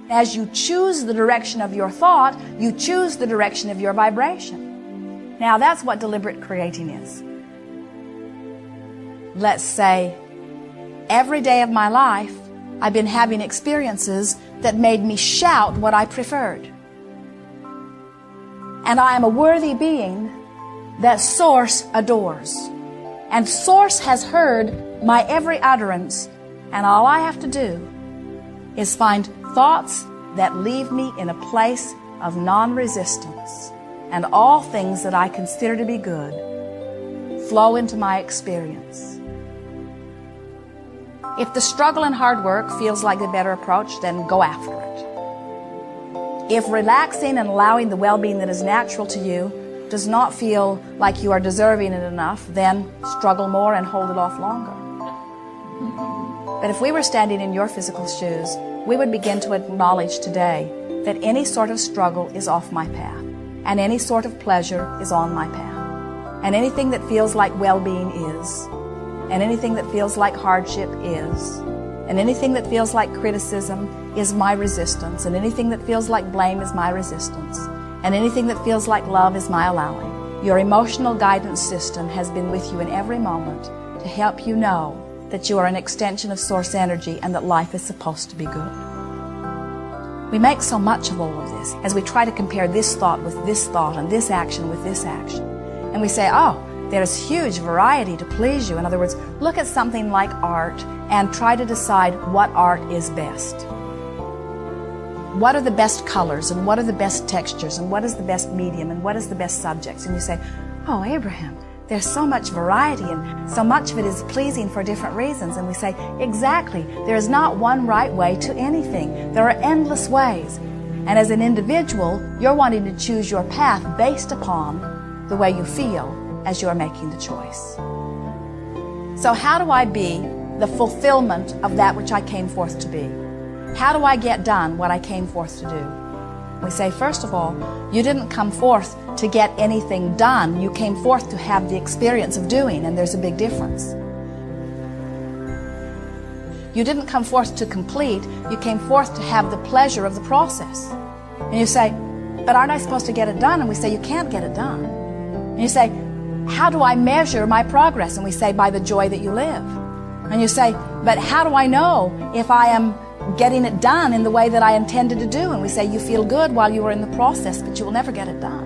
As you choose the direction of your thought, you choose the direction of your vibration. Now, that's what deliberate creating is. Let's say, every day of my life, I've been having experiences that made me shout what I preferred. And I am a worthy being that Source adores. And Source has heard my every utterance, and all I have to do is find thoughts that leave me in a place of non-resistance, and all things that I consider to be good flow into my experience. If the struggle and hard work feels like the better approach, then go after it. If relaxing and allowing the well-being that is natural to you does not feel like you are deserving it enough, then struggle more and hold it off longer. But if we were standing in your physical shoes, we would begin to acknowledge today that any sort of struggle is off my path, and any sort of pleasure is on my path, and anything that feels like well-being is, and anything that feels like hardship is, and anything that feels like criticism is my resistance, and anything that feels like blame is my resistance, and anything that feels like love is my allowing. Your emotional guidance system has been with you in every moment to help you know that you are an extension of Source energy and that life is supposed to be good. We make so much of all of this as we try to compare this thought with this thought and this action with this action. And we say, oh, there's huge variety to please you. In other words, look at something like art and try to decide what art is best. What are the best colors, and what are the best textures, and what is the best medium, and what is the best subjects? And you say, oh, Abraham, there's so much variety, and so much of it is pleasing for different reasons. And we say, exactly, there is not one right way to anything. There are endless ways. And as an individual, you're wanting to choose your path based upon the way you feel as you're making the choice. So how do I be the fulfillment of that which I came forth to be? How do I get done what I came forth to do? We say, first of all, you didn't come forth to get anything done. You came forth to have the experience of doing, and there's a big difference. You didn't come forth to complete. You came forth to have the pleasure of the process. And you say, but aren't I supposed to get it done? And we say, you can't get it done. And you say, how do I measure my progress? And we say, by the joy that you live. And you say, but how do I know if I am getting it done in the way that I intended to do? And we say, you feel good while you are in the process, but you will never get it done.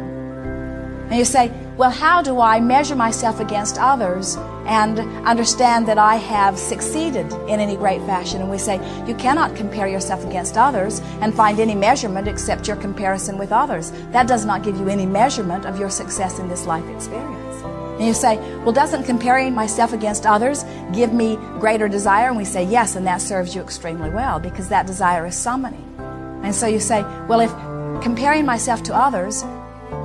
And you say, well, how do I measure myself against others and understand that I have succeeded in any great fashion? And we say, you cannot compare yourself against others and find any measurement except your comparison with others. That does not give you any measurement of your success in this life experience. And you say, well, doesn't comparing myself against others give me greater desire? And we say, yes, and that serves you extremely well, because that desire is summoning. And so you say, well, if comparing myself to others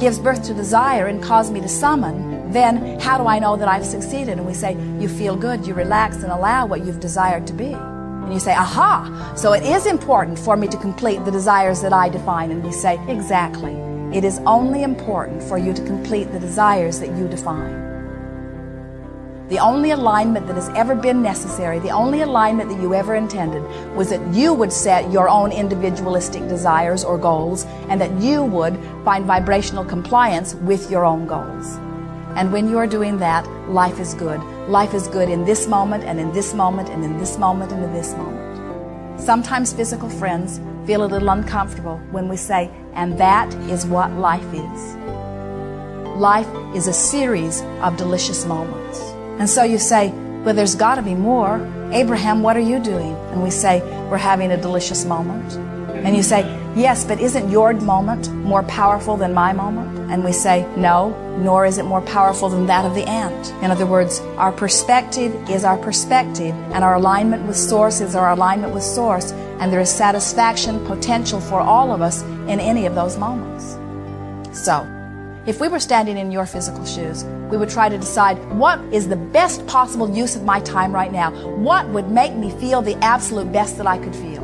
gives birth to desire and causes me to summon, then how do I know that I've succeeded? And we say, you feel good, you relax and allow what you've desired to be. And you say, aha, so it is important for me to complete the desires that I define. And we say, exactly. It is only important for you to complete the desires that you define. The only alignment that has ever been necessary, the only alignment that you ever intended, was that you would set your own individualistic desires or goals, and that you would find vibrational compliance with your own goals. And when you are doing that, life is good. Life is good in this moment, and in this moment, and in this moment, and in this moment. Sometimes physical friends feel a little uncomfortable when we say, and that is what life is. Life is a series of delicious moments. And so you say, well, there's got to be more. Abraham, what are you doing? And we say, we're having a delicious moment. And you say, yes, but isn't your moment more powerful than my moment? And we say, no, nor is it more powerful than that of the ant. In other words, our perspective is our perspective, and our alignment with Source is our alignment with Source, and there is satisfaction potential for all of us in any of those moments. So, if we were standing in your physical shoes, we would try to decide what is the best possible use of my time right now. What would make me feel the absolute best that I could feel?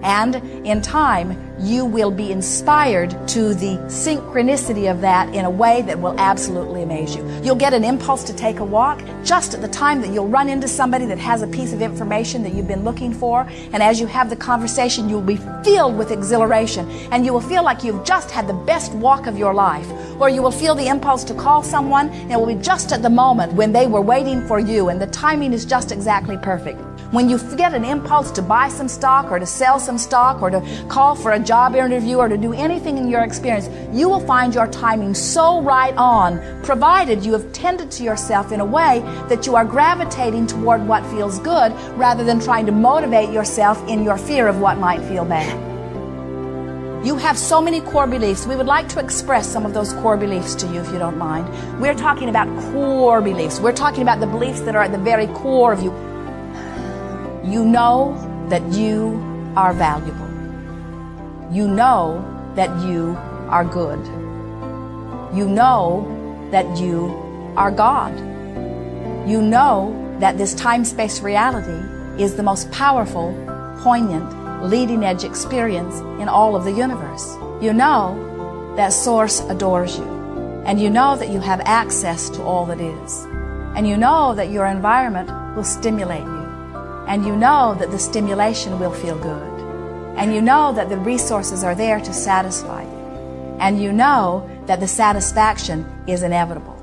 And in time, you will be inspired to the synchronicity of that in a way that will absolutely amaze you. You'll get an impulse to take a walk just at the time that you'll run into somebody that has a piece of information that you've been looking for. And as you have the conversation, you'll be filled with exhilaration. And you will feel like you've just had the best walk of your life. Or you will feel the impulse to call someone, and it will be just at the moment when they were waiting for you, and the timing is just exactly perfect. When you get an impulse to buy some stock or to sell some stock or to call for a job interview or to do anything in your experience, you will find your timing so right on, provided you have tended to yourself in a way that you are gravitating toward what feels good rather than trying to motivate yourself in your fear of what might feel bad. You have so many core beliefs. We would like to express some of those core beliefs to you if you don't mind. We're talking about core beliefs. We're talking about the beliefs that are at the very core of you. You know that you are valuable. You know that you are good. You know that you are God. You know that this time-space reality is the most powerful, poignant, leading-edge experience in all of the universe. You know that Source adores you. And you know that you have access to all that is. And you know that your environment will stimulate you. And you know that the stimulation will feel good. And you know that the resources are there to satisfy you. And you know that the satisfaction is inevitable.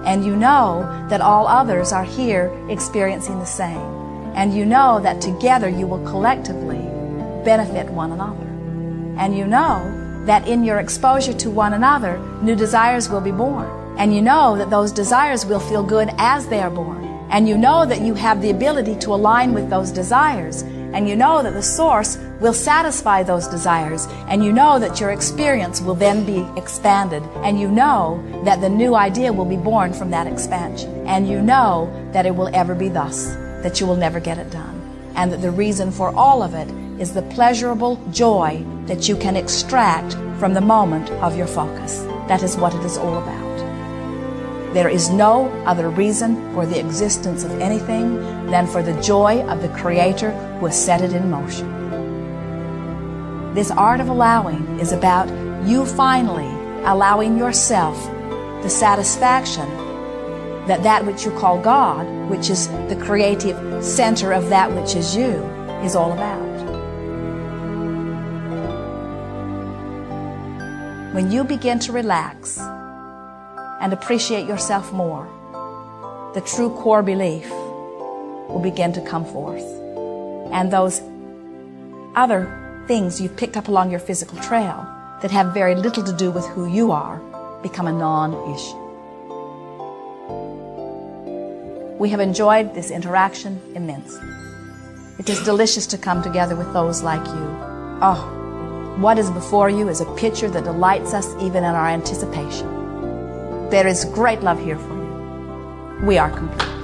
And you know that all others are here experiencing the same. And you know that together you will collectively benefit one another. And you know that in your exposure to one another, new desires will be born. And you know that those desires will feel good as they are born. And you know that you have the ability to align with those desires. And you know that the Source will satisfy those desires. And you know that your experience will then be expanded. And you know that the new idea will be born from that expansion. And you know that it will ever be thus, that you will never get it done. And that the reason for all of it is the pleasurable joy that you can extract from the moment of your focus. That is what it is all about. There is no other reason for the existence of anything than for the joy of the Creator who has set it in motion. This art of allowing is about you finally allowing yourself the satisfaction that that which you call God, which is the creative center of that which is you, is all about. When you begin to relax and appreciate yourself more, the true core belief will begin to come forth. And those other things you've picked up along your physical trail that have very little to do with who you are become a non-issue. We have enjoyed this interaction immensely. It is delicious to come together with those like you. Oh, what is before you is a picture that delights us even in our anticipation. There is great love here for you. We are complete.